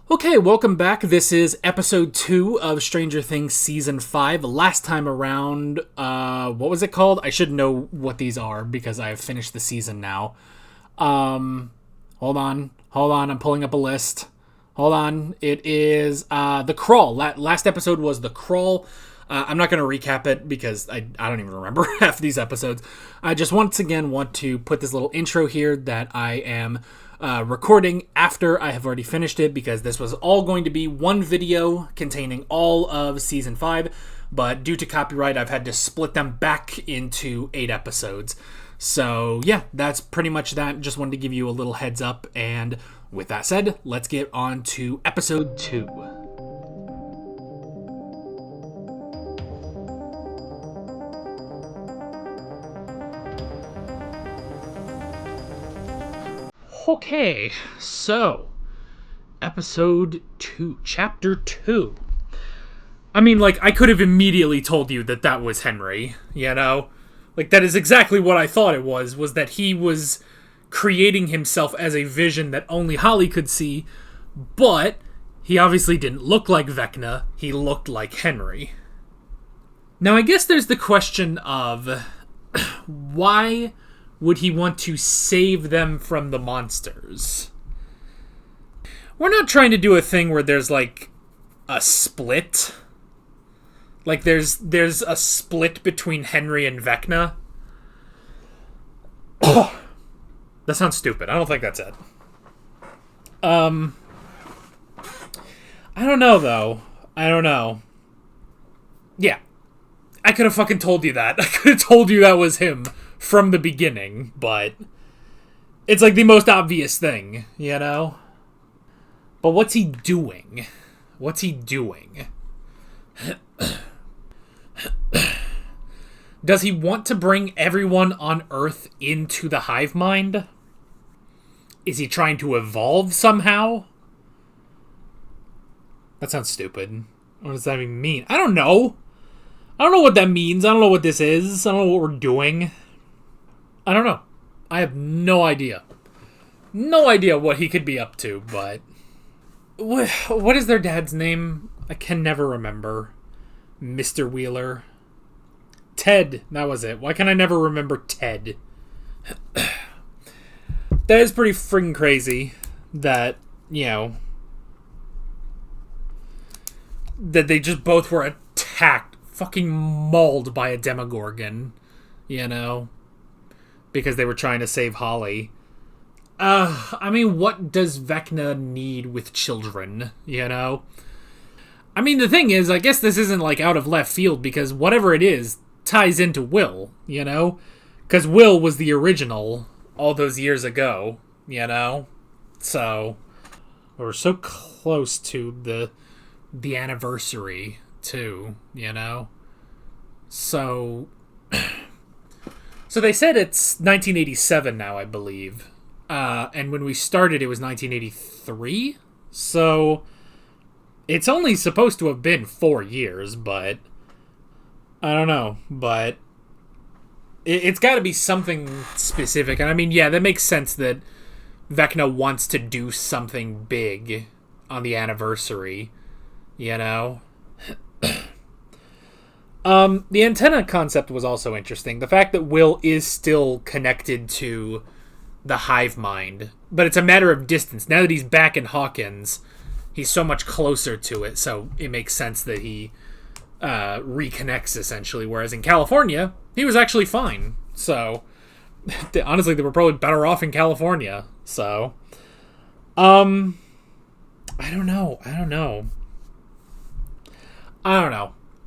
Okay, welcome back. This is episode 2 of Stranger Things season 5. Last time around, what was it called? I should know what these are because I've finished the season now. Hold on, I'm pulling up a list. Hold on, it is, The Crawl. Last episode was The Crawl. I'm not going to recap it because I don't even remember half these episodes. I just once again want to put this little intro here that I am recording after I have already finished it, because this was all going to be one video containing all of season 5, but due to copyright I've had to split them back into 8 episodes. So yeah, that's pretty much that. Just wanted to give you a little heads up, and with that said, let's get on to episode 2. Okay, so, episode 2, chapter 2. I mean, I could have immediately told you that was Henry, you know? That is exactly what I thought it was that he was creating himself as a vision that only Holly could see, but he obviously didn't look like Vecna, he looked like Henry. Now, I guess there's the question of, why would he want to save them from the monsters? We're not trying to do a thing where there's, a split. There's a split between Henry and Vecna. That sounds stupid. I don't think that's it. I don't know, though. I don't know. Yeah. I could have fucking told you that. I could have told you that was him from the beginning, but it's the most obvious thing, you know? But what's he doing? What's he doing? Does he want to bring everyone on Earth into the hive mind? Is he trying to evolve somehow? That sounds stupid. What does that even mean? I don't know. I don't know what that means. I don't know what this is. I don't know what we're doing. I don't know. I have no idea. No idea what he could be up to, but... What is their dad's name? I can never remember. Mr. Wheeler. Ted. That was it. Why can I never remember Ted? That is pretty friggin' crazy that, that they just both were attacked, fucking mauled by a Demogorgon, because they were trying to save Holly. I mean, what does Vecna need with children, I mean, the thing is, I guess this isn't, out of left field, because whatever it is ties into Will, Because Will was the original all those years ago, So, we're so close to the anniversary, too, So... So they said it's 1987 now, I believe. And when we started, it was 1983. So it's only supposed to have been 4 years, but I don't know. But it's got to be something specific. And I mean, yeah, that makes sense that Vecna wants to do something big on the anniversary, The antenna concept was also interesting. The fact that Will is still connected to the hive mind, but it's a matter of distance. Now that he's back in Hawkins, he's so much closer to it, so it makes sense that he reconnects, essentially. Whereas in California, he was actually fine. So, honestly, they were probably better off in California. So, I don't know.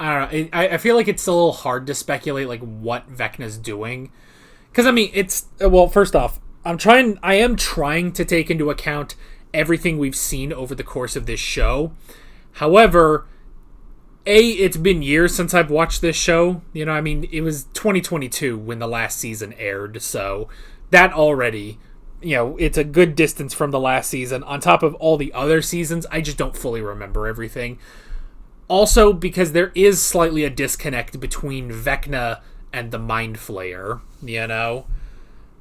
I feel like it's a little hard to speculate, what Vecna's doing. Because, I mean, first off, I am trying to take into account everything we've seen over the course of this show. However, it's been years since I've watched this show. I mean, it was 2022 when the last season aired, so that already, it's a good distance from the last season. On top of all the other seasons, I just don't fully remember everything. Also, because there is slightly a disconnect between Vecna and the Mind Flayer,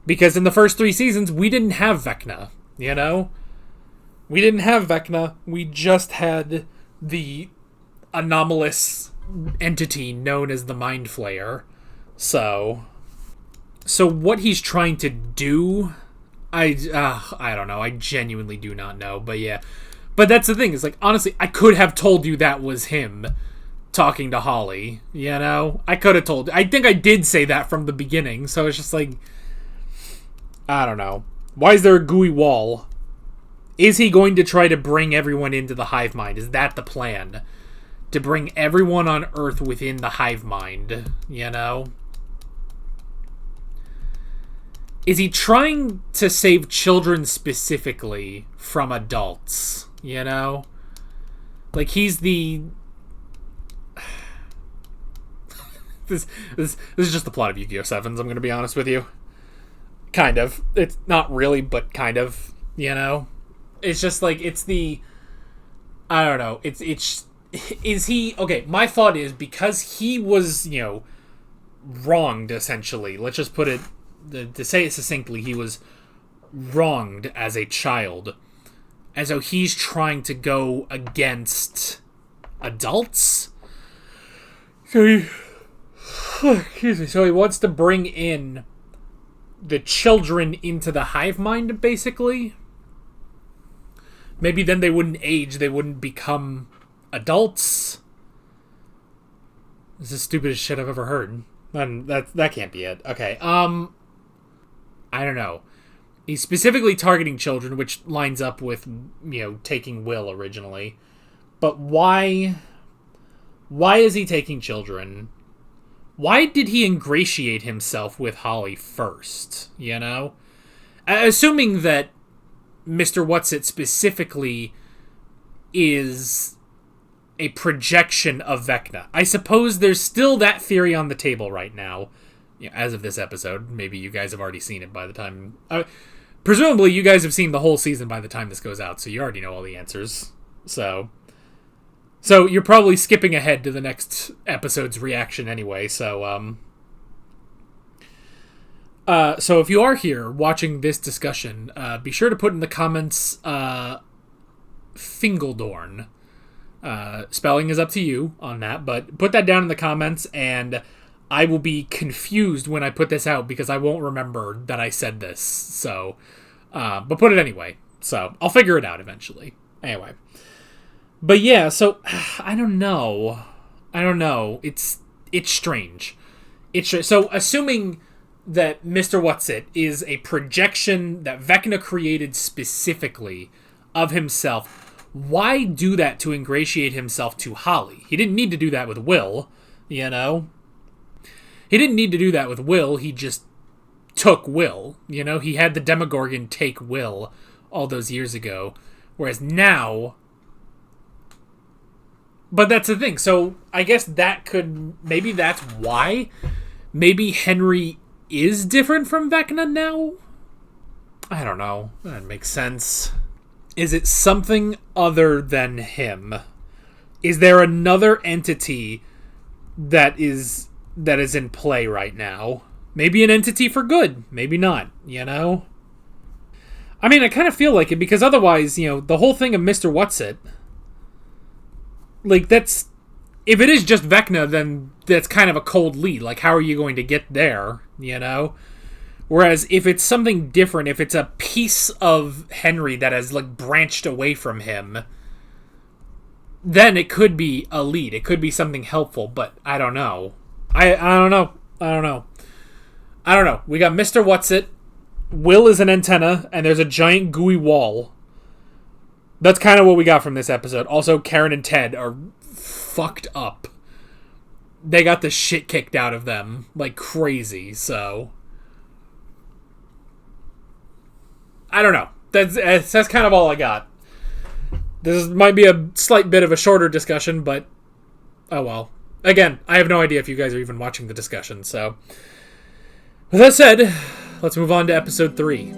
Because in the first 3 seasons, we didn't have Vecna, We didn't have Vecna. We just had the anomalous entity known as the Mind Flayer. So what he's trying to do, I don't know. I genuinely do not know. But yeah. But that's the thing. Is like, honestly, I could have told you that was him talking to Holly. You know? I could have told you. I think I did say that from the beginning. So it's just like, I don't know. Why is there a gooey wall? Is he going to try to bring everyone into the hive mind? Is that the plan? To bring everyone on Earth within the hive mind, you know? Is he trying to save children specifically from adults, you know? Like, he's the... This is just the plot of Yu-Gi-Oh! 7s, I'm going to be honest with you. Kind of. It's not really, but kind of, you know? It's just like, it's the... I don't know. It's is he... Okay, my thought is, because he was, you know, wronged, essentially. Let's just put it... To say it succinctly, he was wronged as a child. And so he's trying to go against adults? So he... Excuse me. So he wants to bring in the children into the hive mind, basically. Maybe then they wouldn't age, they wouldn't become adults. This is the stupidest shit I've ever heard. And that can't be it. Okay, I don't know. He's specifically targeting children, which lines up with, you know, taking Will originally. But why is he taking children? Why did he ingratiate himself with Holly first, you know? Assuming that Mr. Whatsit specifically is a projection of Vecna. I suppose there's still that theory on the table right now, you know, as of this episode. Maybe you guys have already seen it by the time... presumably, you guys have seen the whole season by the time this goes out, so you already know all the answers. So you're probably skipping ahead to the next episode's reaction anyway, so if you are here watching this discussion, be sure to put in the comments, Fingledorn. Spelling is up to you on that, but put that down in the comments, and I will be confused when I put this out, because I won't remember that I said this, so, but put it anyway, so, I'll figure it out eventually. Anyway. But yeah, so, I don't know. It's strange. So, assuming that Mr. Whatsit is a projection that Vecna created specifically of himself, why do that to ingratiate himself to Holly? He didn't need to do that with Will, you know? He didn't need to do that with Will, he just took Will, you know? He had the Demogorgon take Will all those years ago, whereas now... But that's the thing, so I guess that could... Maybe that's why? Maybe Henry is different from Vecna now? I don't know. That makes sense. Is it something other than him? Is there another entity that is in play right now? Maybe an entity for good. Maybe not, you know? I mean, I kind of feel like it, because otherwise, you know, the whole thing of Mr. Whatsit... Like, that's... If it is just Vecna, then that's kind of a cold lead. Like, how are you going to get there, you know? Whereas, if it's something different, if it's a piece of Henry that has, like, branched away from him, then it could be a lead. It could be something helpful, but I don't know. I don't know. We got Mr. Whatsit, Will is an antenna, and there's a giant gooey wall. That's kind of what we got from this episode. Also, Karen and Ted are fucked up. They got the shit kicked out of them like crazy, so... I don't know. That's kind of all I got. This might be a slight bit of a shorter discussion, but... Oh well. Again, I have no idea if you guys are even watching the discussion, so... With that said, let's move on to episode 3.